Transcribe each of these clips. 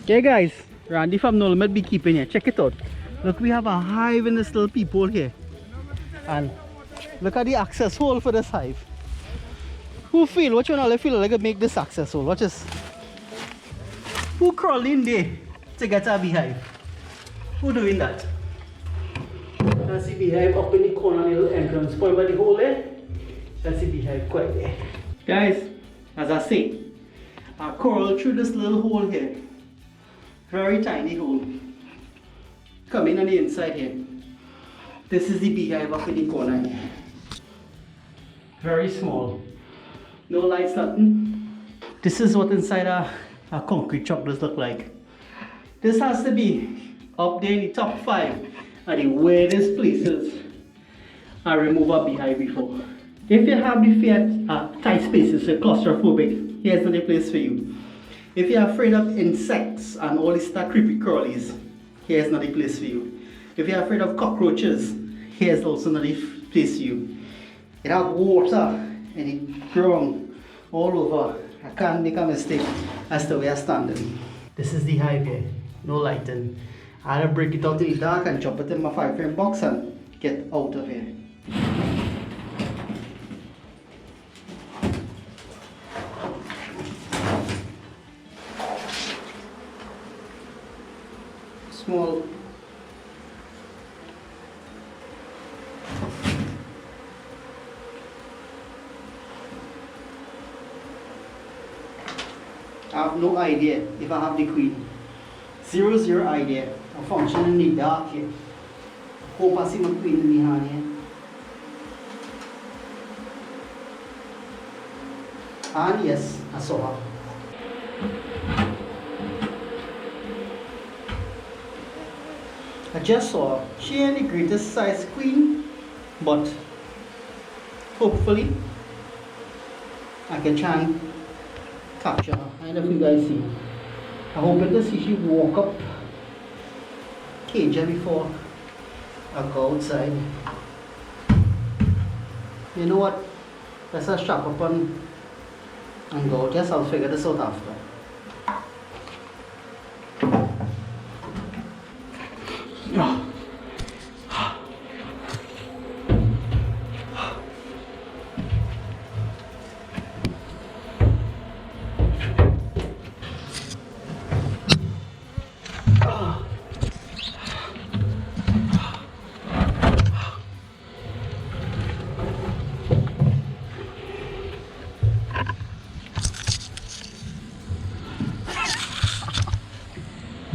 Hey guys, Randy from Nolmed Beekeeping here. Check it out. Look, we have a hive in this little peephole here. And look at the access hole for this hive. Who feel? Which one all feel like to make this access hole? Watch this. Who crawl in there to get a beehive? Who doing that? That's the beehive up in the corner, little entrance point by the hole there. That's the beehive quite there. Guys, as I say, I crawl through this little hole here. Very tiny hole. Come in on the inside here. This is the beehive up in the corner here. Very small. No lights, nothing. This is what inside a concrete truck does look like. This has to be up there in the top 5 and the weirdest places I remove a beehive before. If you have the fear tight spaces, so claustrophobic, here's not the place for you. If you're afraid of insects and all these creepy crawlies, here's not the place for you. If you're afraid of cockroaches, here's also not the place for you. It has water and it ground all over. I can't make a mistake as to where I'm standing. This is the hive here, no lighting. I had to break it out in the dark and chop it in my 5-frame box and get out of here. Small. I have no idea if I have the queen. Zero idea. I function in the dark here. Hope I see my queen in my hand here. And yes, I saw her. I just saw her. She ain't the greatest size queen, but hopefully I can try and capture her. I don't know if you guys see. I hope to see she walk up cage before I go outside. You know what? Let's just strap up and go. Just I'll figure this out after.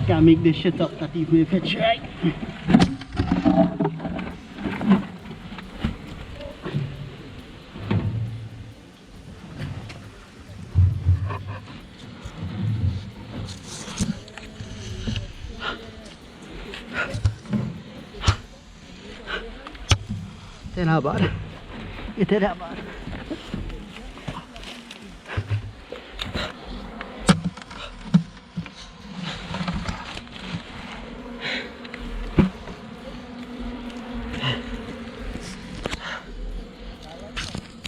Can't make this shit up, not even if I try. Then how about it? It did how about it?